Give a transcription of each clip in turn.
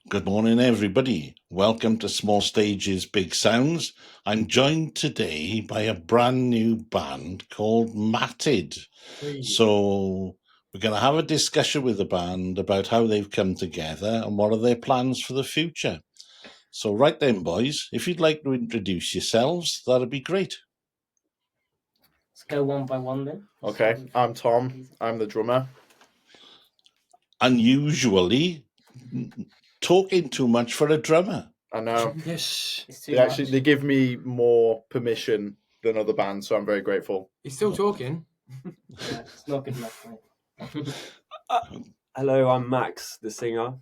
Good morning, everybody. Welcome to Small Stages, Big Sounds. I'm joined today by a brand new band called Matted. So we're going to have a discussion with the band about how they've come together and what are their plans for the future. So right then, boys, if you'd like to introduce yourselves, that'd be great. Let's go one by one then. Okay, I'm Tom. I'm the drummer. Unusually, talking too much for a drummer. I know. Yes. It's too They much. give me more permission than other bands, so I'm very grateful. He's still talking. Yeah, it's not good enough, mate. Hello, I'm Max, the singer.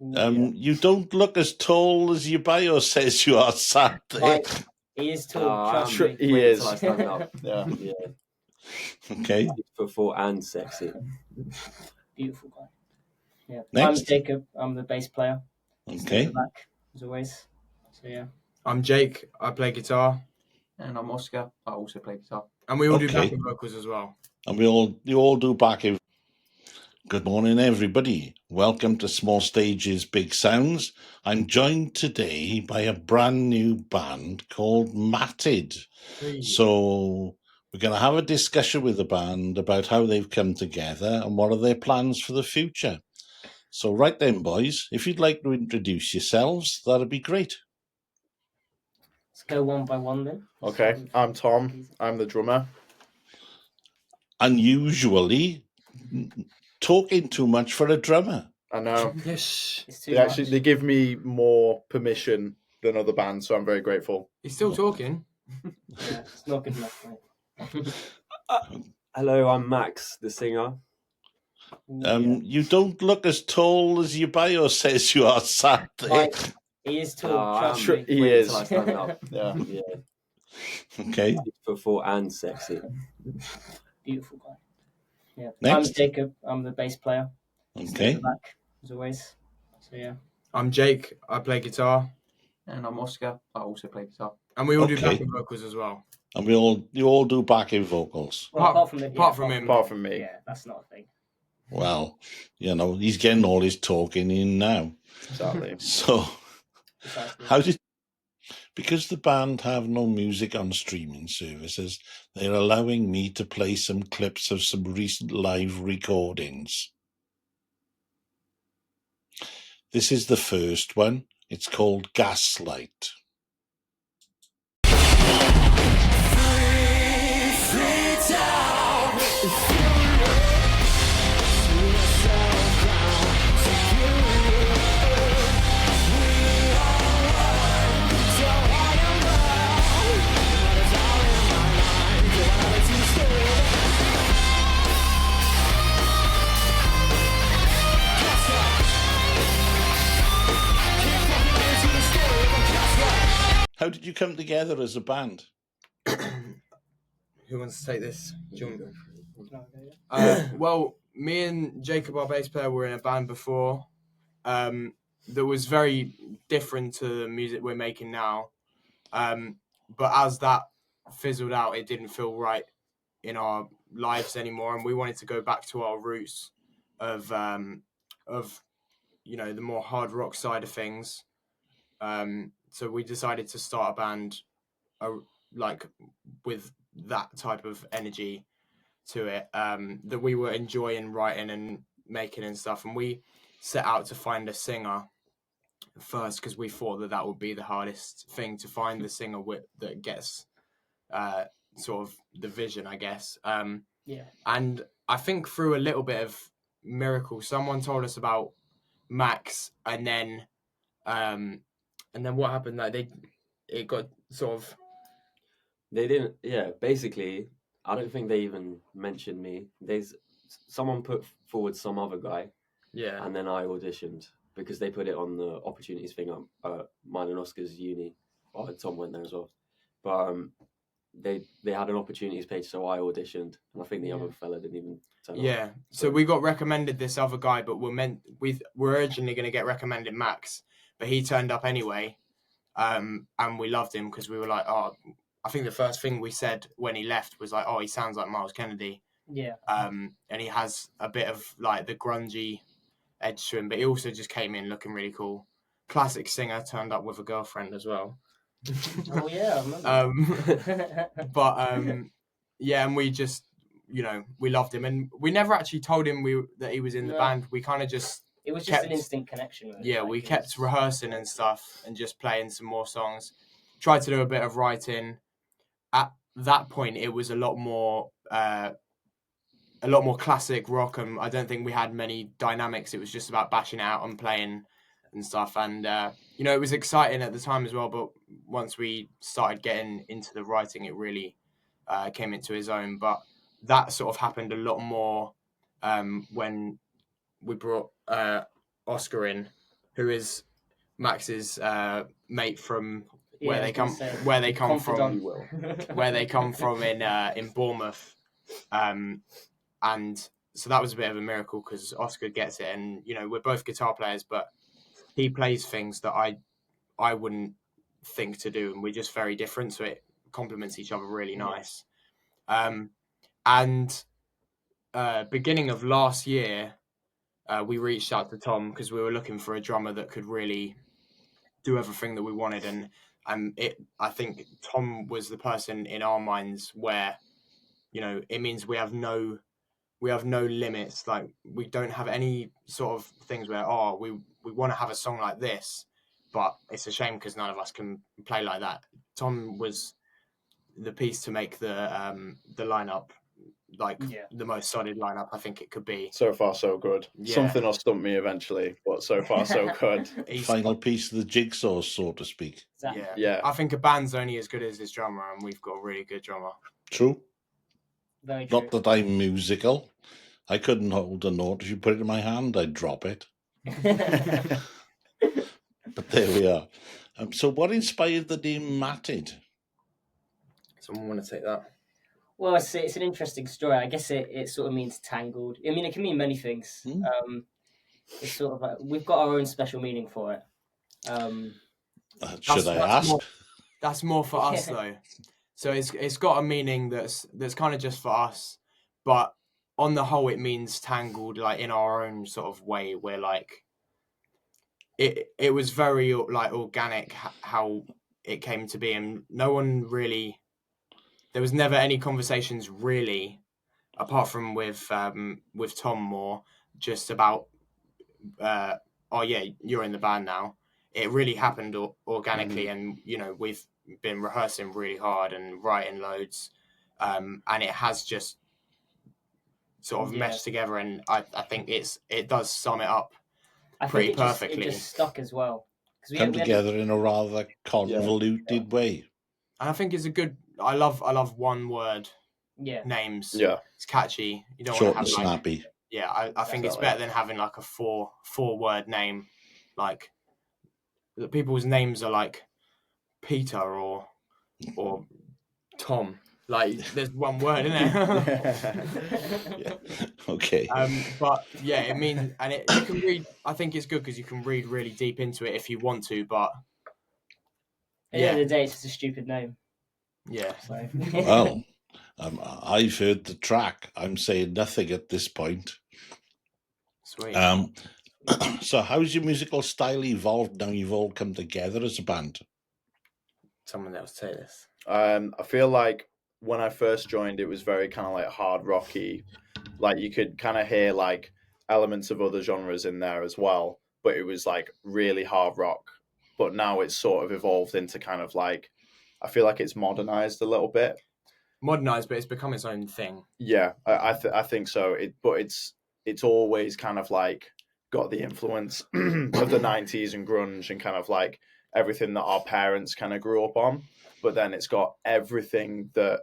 You don't look as tall as your bio says you are, sat there. Right. He is tall, trust me. He Wait is. till I stand up. Yeah. Yeah, Okay. 6'4" and sexy. Beautiful guy. Yeah. Next. I'm Jacob. I'm the bass player. Okay. At the back, as always. So yeah. I'm Jake. I play guitar. And I'm Oscar. I also play guitar. And we all do Okay. backing vocals as well. And you all do backing. Good morning, everybody. Welcome to Small Stages, Big Sounds. I'm joined today by a brand new band called Matted. So we're going to have a discussion with the band about how they've come together and what are their plans for the future. So right then, boys, if you'd like to introduce yourselves, that'd be great. Let's go one by one then. Okay, I'm Tom. I'm the drummer. Unusually, talking too much for a drummer. I know. Yes. It's too much. They give me more permission than other bands, so I'm very grateful. He's still talking. Yeah, it's not good enough, mate. Hello, I'm Max, the singer. You don't look as tall as your bio says you are, sat there. Right. He is tall, trust me. He Wait is. till I stand up. Yeah. Yeah, Okay. 6'4" and sexy. Beautiful guy. Yeah. Next. I'm Jacob. I'm the bass player. Okay. At the back, as always. So yeah. I'm Jake. I play guitar. And I'm Oscar. I also play guitar. And we all do Okay. backing vocals as well. And you all do backing vocals. Well, apart from him. Apart from me. Yeah, that's not a thing. Well, he's getting all his talking in now. Exactly. So Precisely. because the band have no music on streaming services, they're allowing me to play some clips of some recent live recordings. This is the first one. It's called Gaslight. How did you come together as a band? Who wants to take this? Do you want- No, Well, me and Jacob, our bass player, were in a band before that was very different to the music we're making now. But as that fizzled out, it didn't feel right in our lives anymore, and we wanted to go back to our roots of the more hard rock side of things. So we decided to start a band with that type of energy to it, that we were enjoying writing and making and stuff. And we set out to find a singer first because we thought that would be the hardest thing, to find the singer that gets sort of the vision, I guess. Yeah. And I think through a little bit of miracle, someone told us about Max, and then what happened? It got sort of. They didn't. Yeah, basically, I don't think they even mentioned me. Someone put forward some other guy, Yeah. and then I auditioned because they put it on the opportunities thing at mine and Oscar's uni. Oh, and Tom went there as well. But they had an opportunities page, so I auditioned, and I think the other fella didn't even turn up. Yeah. So we got recommended this other guy, but we're originally going to get recommended Max, but he turned up anyway, and we loved him because we were like, oh, I think the first thing we said when he left was like, oh, he sounds like Miles Kennedy. Yeah. And he has a bit of like the grungy edge to him, but he also just came in looking really cool. Classic singer, turned up with a girlfriend as well. Oh yeah, I remember. Yeah, and we just, we loved him, and we never actually told him that he was in the No. band. We kind of just It was just an kept- instant connection. Really. Yeah, like, we it kept was- rehearsing and stuff and just playing some more songs. Tried to do a bit of writing. At that point, it was a lot more classic rock, and I don't think we had many dynamics. It was just about bashing it out and playing and stuff. And, it was exciting at the time as well, but once we started getting into the writing, it really came into his own. But that sort of happened a lot more when we brought Oscar in, who is Max's mate from where they come Confidant. from in Bournemouth, and so that was a bit of a miracle because Oscar gets it, and we're both guitar players, but he plays things that I wouldn't think to do, and we're just very different, so it complements each other really nice. And beginning of last year, we reached out to Tom because we were looking for a drummer that could really do everything that we wanted, and I think Tom was the person in our minds where it means we have no limits. Like, we don't have any sort of things where we want to have a song like this, but it's a shame because none of us can play like that. Tom was the piece to make the lineup the most solid lineup I think it could be. So far, so good. Yeah. Something will stump me eventually, but so far, so good. Final piece of the jigsaw, so to speak. Exactly. Yeah. I think a band's only as good as its drummer, and we've got a really good drummer. True. Very true. Not that I'm musical. I couldn't hold a note. If you put it in my hand, I'd drop it. But there we are. So what inspired the name Matted? Someone want to take that? Well, it's an interesting story. I guess it sort of means tangled. I mean, it can mean many things. It's sort of like, we've got our own special meaning for it. Should I ask? That's more for us though. So it's got a meaning that's kind of just for us, but on the whole, it means tangled. Like, in our own sort of way, we're like, it was very like organic how it came to be, and no one really. There was never any conversations really, apart from with Tom more, just about, oh yeah, you're in the band now. It really happened organically, and we've been rehearsing really hard and writing loads, and it has just sort of meshed together. And I think it does sum it up pretty perfectly. It just stuck as well. Come together in a rather convoluted way. And I think it's a good. I love one word names. Yeah, it's catchy. You don't Short want to and have snappy. I think it's better than having like a four word name. Like, the people's names are like Peter or Tom. Like, there's one word in it. Yeah. Okay. But yeah, it means, and you can read. I think it's good because you can read really deep into it if you want to. But at the end of the day, it's just a stupid name. Yeah. So. Well, I've heard the track. I'm saying nothing at this point. Sweet. So how's your musical style evolved now you've all come together as a band? Someone else say this. I feel like when I first joined, it was very kind of like hard rocky. Like, you could kind of hear like elements of other genres in there as well, but it was like really hard rock. But now it's sort of evolved into kind of like, I feel like it's modernized a little bit. Modernized, but it's become its own thing. Yeah, I think so. But it's always kind of like got the influence of the 90s and grunge and kind of like everything that our parents kind of grew up on. But then it's got everything that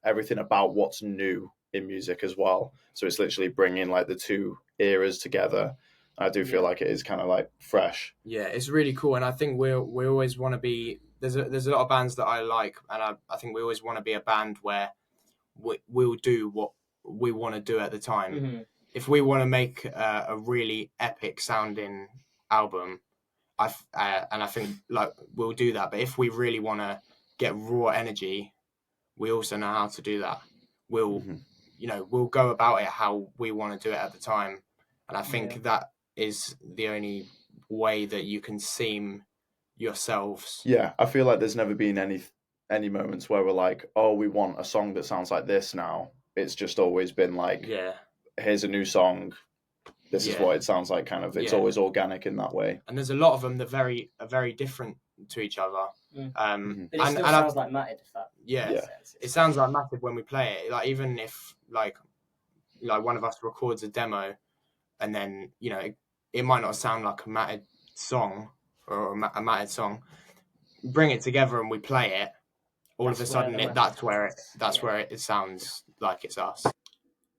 everything about what's new in music as well. So it's literally bringing like the two eras together. I do feel like it is kind of like fresh. Yeah, it's really cool, and I think we always want to be. There's a lot of bands that I like, and I think we always want to be a band where we'll do what we want to do at the time. Mm-hmm. If we want to make a really epic sounding album, and I think like we'll do that. But if we really want to get raw energy, we also know how to do that. We'll we'll go about it how we want to do it at the time. And I think that is the only way that you can seem yourselves. Yeah, I feel like there's never been any moments where we're like, oh, we want a song that sounds like this now. It's just always been like, here's a new song. This is what it sounds like. Kind of, it's always organic in that way. And there's a lot of them that are very different to each other. But it still sounds like Matted. If that makes sense. It sounds like Matted when we play it. Like even if like one of us records a demo, and then it might not sound like a Matted song or a Matted song. Bring it together and we play it. All of a sudden, that's where it sounds like it's us.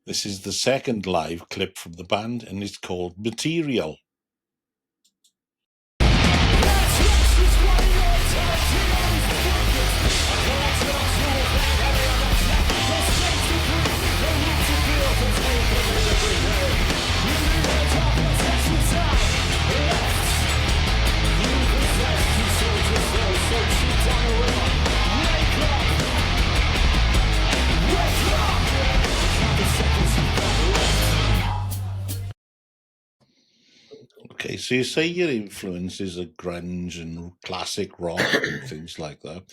This is the second live clip from the band, and it's called Material. Okay, so you say your influences are grunge and classic rock and things like that.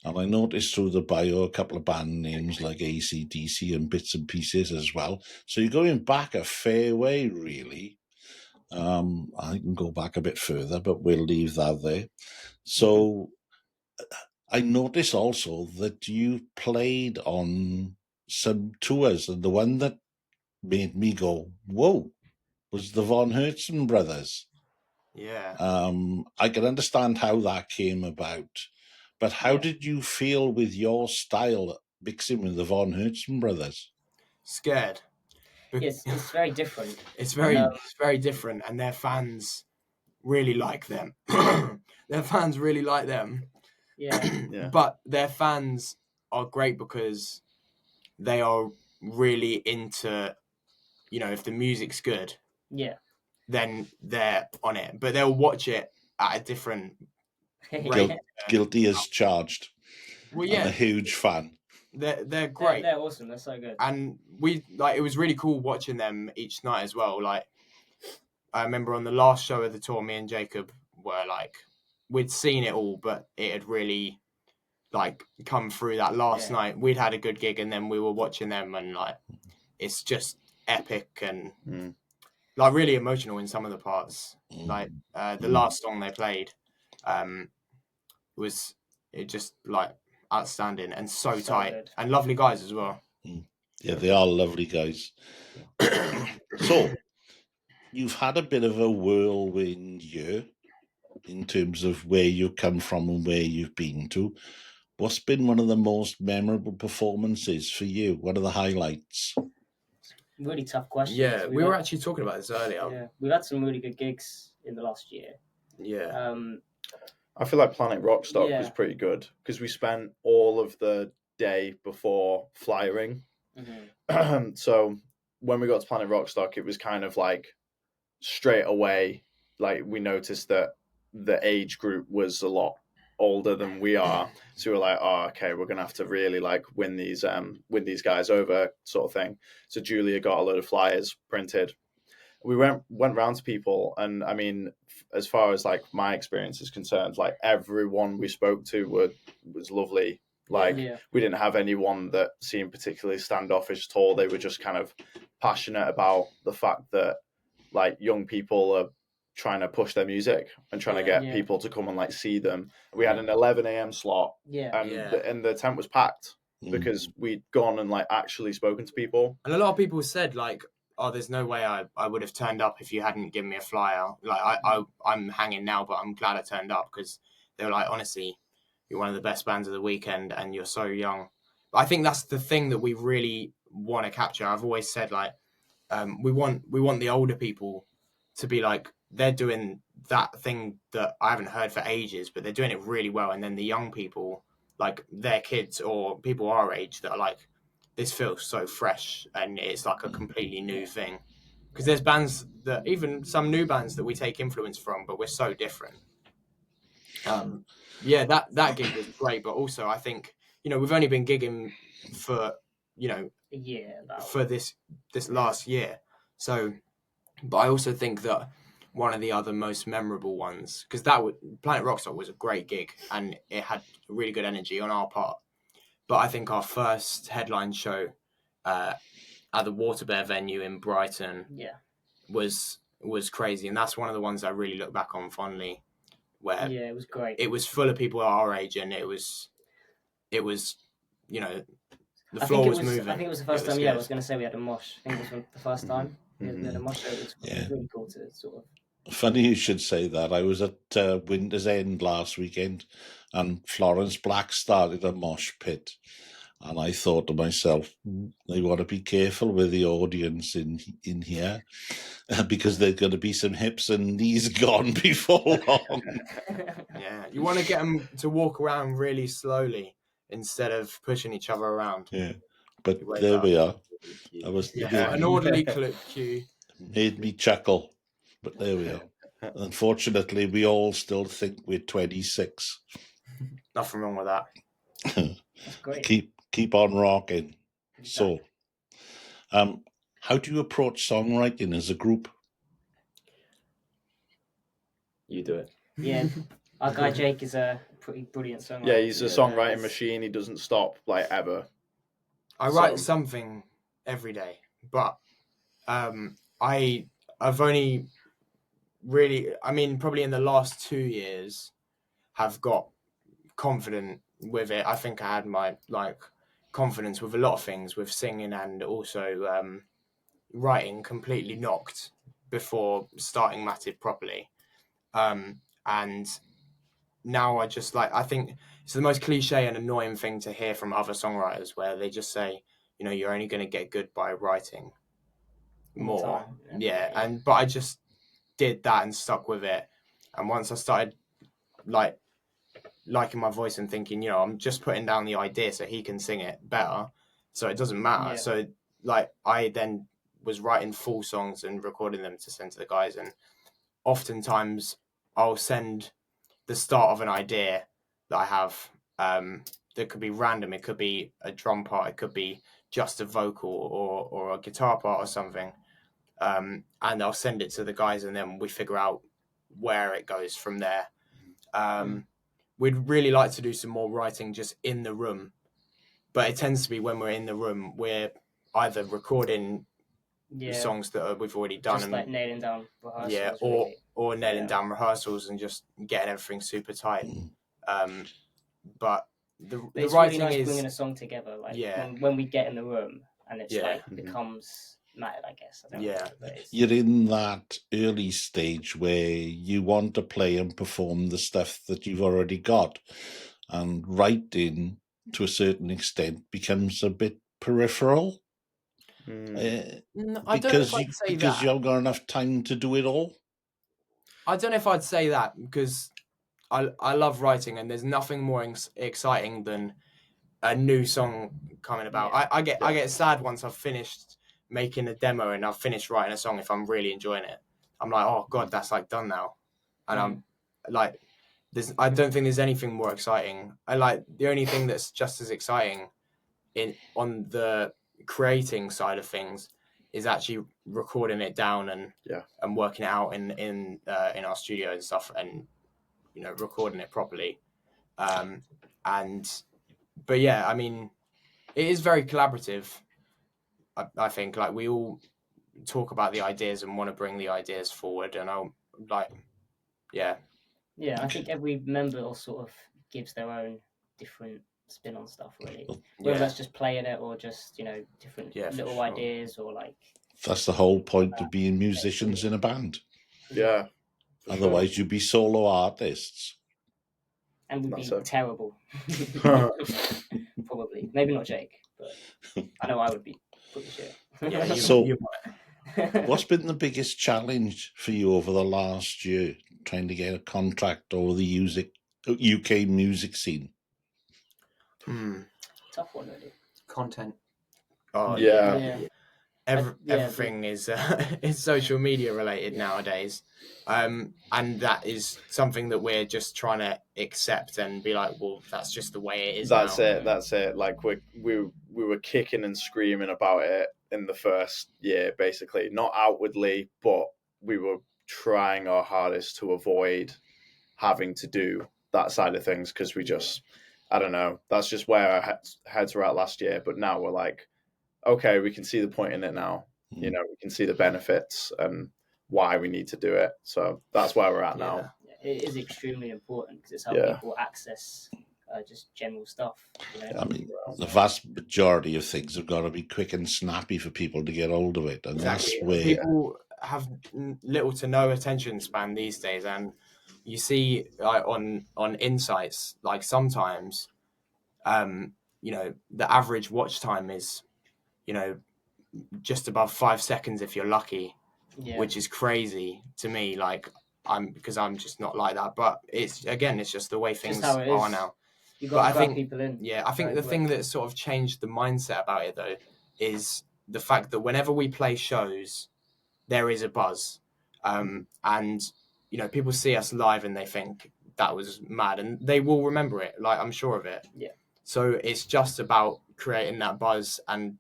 And I noticed through the bio a couple of band names like AC/DC and bits and pieces as well. So you're going back a fair way, really. I can go back a bit further, but we'll leave that there. So I noticed also that you played on some tours, and the one that made me go, whoa, was the Von Hertzen brothers. Yeah. I can understand how that came about, but how did you feel with your style mixing with the Von Hertzen brothers? Scared. It's very different. It's very different, and their fans really like them. Their fans really like them. Yeah. But their fans are great because they are really into, if the music's good, then they're on it. But they'll watch it at a different rate. Guilty as charged. Well, yeah. I'm a huge fan. They're great. They're awesome. They're so good. And it was really cool watching them each night as well. Like, I remember on the last show of the tour, me and Jacob were like, we'd seen it all, but it had really like come through that last night. We'd had a good gig, and then we were watching them, and like, it's just epic and like really emotional in some of the parts. Like the last song they played, was it just like outstanding and so tight good. And lovely guys as well. Yeah, they are lovely guys. So you've had a bit of a whirlwind year in terms of where you come from and where you've been to. What's been one of the most memorable performances for you? What are the highlights? Really tough question. Yeah, we were actually talking about this earlier. Yeah, we've had some really good gigs in the last year. Yeah. I feel like Planet Rockstock was pretty good because we spent all of the day before flyering. So when we got to Planet Rockstock, it was kind of like straight away, like we noticed that the age group was a lot older than we are. So we were like, oh, okay, we're gonna have to really like win these guys over, sort of thing. So Julia got a load of flyers printed. We went round to people, and I mean, as far as like my experience is concerned, like everyone we spoke to was lovely. Like we didn't have anyone that seemed particularly standoffish at all. They were just kind of passionate about the fact that like young people are trying to push their music and trying to get people to come and like see them. We had an 11 a.m. slot, and the tent was packed because we'd gone and like actually spoken to people. And a lot of people said like, oh, there's no way I would have turned up if you hadn't given me a flyer. Like I'm hanging now, but I'm glad I turned up, because they were like, honestly, you're one of the best bands of the weekend and you're so young. But I think that's the thing that we really want to capture. I've always said like, we want the older people to be like, they're doing that thing that I haven't heard for ages, but they're doing it really well. And then the young people, like their kids or people our age, that are like, this feels so fresh and it's like a completely new thing. Because there's bands that, even some new bands that we take influence from, but we're so different. That gig was great, but also I think, we've only been gigging for, a year for this last year. So But I also think that one of the other most memorable ones, because Planet Rockstar was a great gig and it had really good energy on our part. But I think our first headline show at the Waterbear venue in Brighton was crazy, and that's one of the ones I really look back on fondly. Where it was great. It was full of people our age, and it was the I floor think was moving. I think it was the first time. I was going to say we had a mosh. I think it was the first time we had a mosh. So it was really cool to sort of. Funny you should say that. I was at Winter's End last weekend, and Florence Black started a mosh pit, and I thought to myself, they want to be careful with the audience in here, because there's going to be some hips and knees gone before long. Yeah, you want to get them to walk around really slowly instead of pushing each other around. Yeah, but there we are. I was an orderly queue. Made me chuckle. But there we are. Unfortunately, we all still think we're 26. Nothing wrong with that. That's great. Keep on rocking. Exactly. So, how do you approach songwriting as a group? You do it. Yeah, our guy Jake is a pretty brilliant songwriter. Yeah, he's a songwriting machine. He doesn't stop, like, ever. I write something every day, but I've only really, probably in the last 2 years, have got confident with it. I think I had my confidence with a lot of things, with singing and also writing, completely knocked before starting Massive properly. And now I just I think it's the most cliche and annoying thing to hear from other songwriters, where they just say, you're only going to get good by writing more. But I just did that and stuck with it. And once I started liking my voice and thinking, I'm just putting down the idea so he can sing it better, so it doesn't matter. Yeah. So I then was writing full songs and recording them to send to the guys, and oftentimes I'll send the start of an idea that I have that could be random. It could be a drum part, it could be just a vocal or a guitar part or something, and I'll send it to the guys, and then we figure out where it goes from there. We'd really like to do some more writing just in the room, but it tends to be when we're in the room, we're either recording songs that we've already done, just and nailing down rehearsals. Yeah, or nailing down rehearsals and just getting everything super tight. But the writing really nice is bringing a song together. When we get in the room and it's becomes mattered, I guess. You're in that early stage where you want to play and perform the stuff that you've already got, and writing to a certain extent becomes a bit peripheral. I don't know because if I'd say because that. you haven't got enough time to do it all. I don't know if I'd say that, because I love writing, and there's nothing more exciting than a new song coming about. I get sad once I've finished making a demo and I've finished writing a song. If I'm really enjoying it, I'm like, oh god, that's done now, and I'm like, I don't think there's anything more exciting. The only thing that's just as exciting on the creating side of things is actually recording it down and working it out in our studio and stuff, and recording it properly. But yeah, it is very collaborative. I think we all talk about the ideas and want to bring the ideas forward, and I think every member sort of gives their own different spin on stuff, really. Whether that's just playing it or just different little ideas, or that's the whole point of being musicians in a band. Yeah. Otherwise, you'd be solo artists. And we'd be terrible. Probably. Maybe not Jake, but I know I would be pretty shit. So, what's been the biggest challenge for you over the last year, trying to get a contract over the UK music scene? Tough one, really. Content. Oh, yeah. everything is social media related nowadays, and that is something that we're just trying to accept and be like, well, that's just the way it is. That's now. it. That's it. Like we were kicking and screaming about it in the first year, basically, not outwardly, but we were trying our hardest to avoid having to do that side of things because we just, I don't know, that's just where our heads were at last year. But now we're like, okay, we can see the point in it now. You know, we can see the benefits and why we need to do it. So that's where we're at now. It is extremely important because it's how people access just general stuff. You know? I mean, the vast majority of things have got to be quick and snappy for people to get hold of it, and that's where people have little to no attention span these days. And you see, like on insights, like sometimes, you know, the average watch time is, you know, just above 5 seconds if you're lucky, which is crazy to me. Like because I'm just not like that. But it's just the way things are now. You got to grab people in. Yeah, I think the thing that sort of changed the mindset about it though is the fact that whenever we play shows, there is a buzz, and you know, people see us live and they think that was mad, and they will remember it. Like, I'm sure of it. Yeah. So it's just about creating that buzz and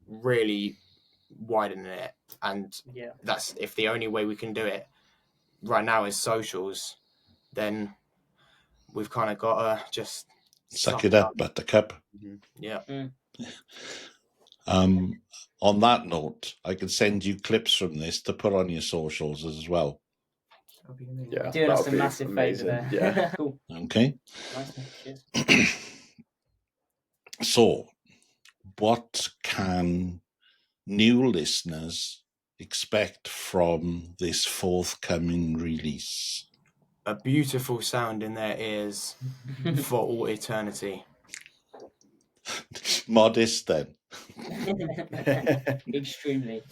really widening it, and that's if the only way we can do it right now is socials, then we've kind of got to just suck it up, buttercup. Yeah. On that note, I can send you clips from this to put on your socials as well. Yeah, doing us a massive favour there. Yeah. Cool. Okay. Nice. So, what can new listeners expect from this forthcoming release? A beautiful sound in their ears for all eternity. Modest then. Extremely.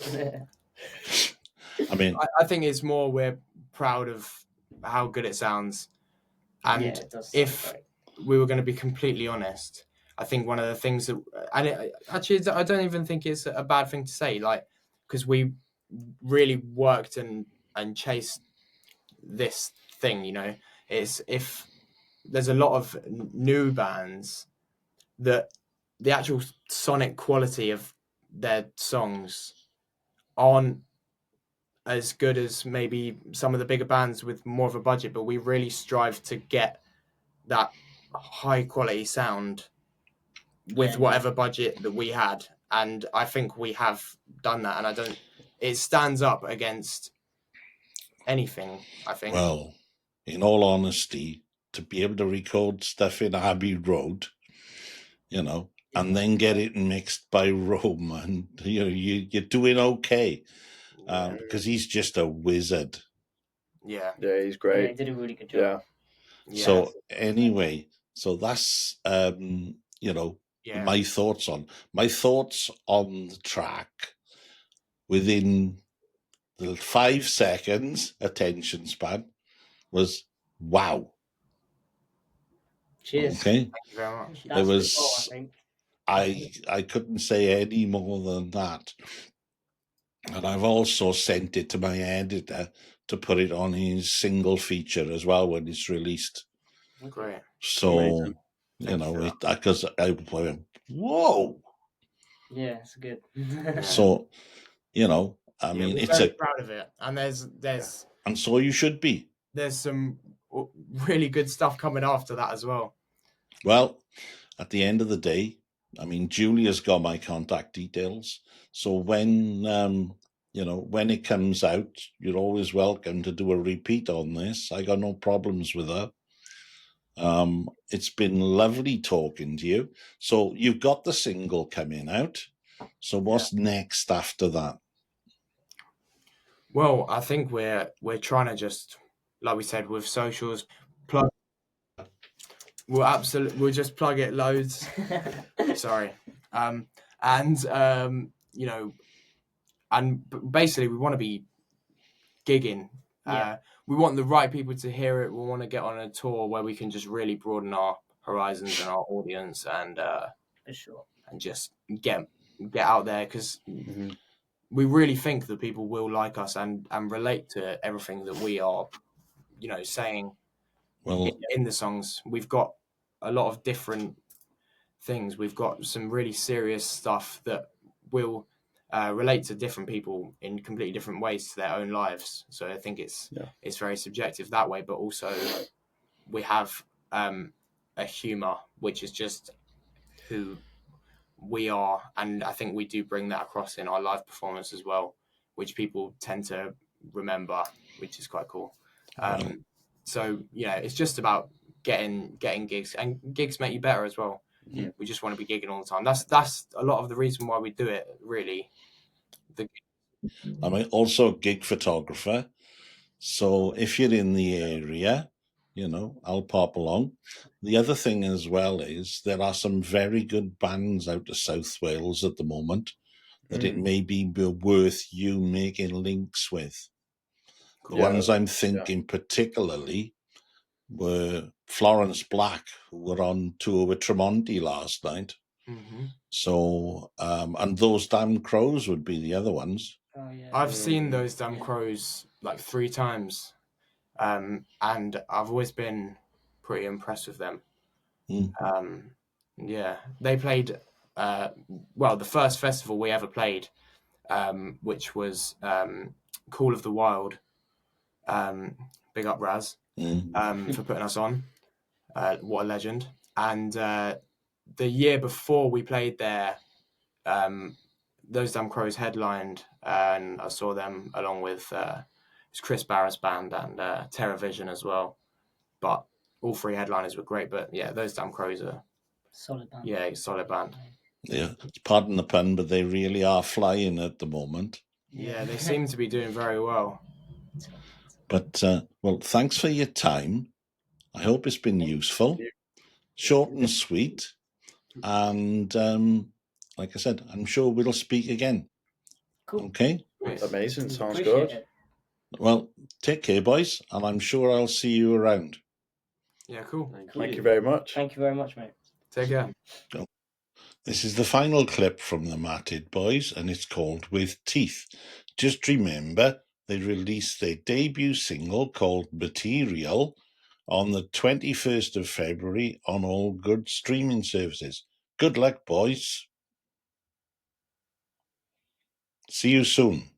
I mean, I think it's more we're proud of how good it sounds, and it does if we were going to be completely honest, I think one of the things that, and actually, I don't even think it's a bad thing to say, like, because we really worked and chased this thing, you know, it's if there's a lot of new bands that the actual sonic quality of their songs aren't as good as maybe some of the bigger bands with more of a budget, but we really strive to get that high quality sound with whatever budget that we had, and I think we have done that, and it stands up against anything, I think. Well, in all honesty, to be able to record stuff in Abbey Road, you know, and then get it mixed by Roman, you know, you're doing okay, because he's just a wizard. Yeah, he's great. Yeah, he did a really good job. Yeah. So anyway, so that's you know, my thoughts on the track within the 5 seconds attention span was wow. Cheers. Okay. Thank you very much. It was. I couldn't say any more than that, and I've also sent it to my editor to put it on his single feature as well when it's released. Great. So amazing. You know, because I went, whoa. Yeah, it's good. So, you know, I mean, we're it's very proud of it, and there's and so you should be. There's some really good stuff coming after that as well. Well, at the end of the day, I mean, Julia's got my contact details, so when you know, when it comes out, you're always welcome to do a repeat on this. I got no problems with her. It's been lovely talking to you. So you've got the single coming out. So what's next after that? Well, I think we're trying to just, like we said, with socials, we'll just plug it loads. Sorry. You know, and basically we want to be gigging. We want the right people to hear it. We want to get on a tour where we can just really broaden our horizons and our audience, and for sure, and just get out there, because we really think that people will like us and relate to everything that we are, saying in the songs. We've got a lot of different things. We've got some really serious stuff that will relate to different people in completely different ways to their own lives. So I think it's very subjective that way, but also we have a humor, which is just who we are, and I think we do bring that across in our live performance as well, which people tend to remember, which is quite cool. So it's just about getting gigs, and gigs make you better as well. We just want to be gigging all the time. That's a lot of the reason why we do it, really. I'm also a gig photographer, so if you're in the area, I'll pop along. The other thing as well is there are some very good bands out of South Wales at the moment that it may be worth you making links with. The ones I'm thinking particularly were Florence Black, who were on tour with Tremonti last night. Mm-hmm. So, and Those Damn Crows would be the other ones. Oh, yeah. I've seen Those Damn Crows like 3 times, and I've always been pretty impressed with them. They played the first festival we ever played, which was Call of the Wild. Big up Raz for putting us on. What a legend. And the year before we played there, Those Damn Crows headlined, and I saw them along with Chris Barrett's band and TerraVision as well. But all 3 headliners were great. But yeah, Those Damn Crows are solid band. Yeah, solid band. Yeah, pardon the pun, but they really are flying at the moment. Yeah, they seem to be doing very well. But, well, thanks for your time. I hope it's been useful, short and sweet. And like I said, I'm sure we'll speak again. Cool. Okay? Amazing. Sounds good. It. Well, take care, boys, and I'm sure I'll see you around. Yeah, cool. Thank you very much. Thank you very much, mate. Take care. This is the final clip from the Matted Boys, and it's called With Teeth. Just remember, they released their debut single called Material on the 21st of February on all good streaming services. Good luck, boys. See you soon.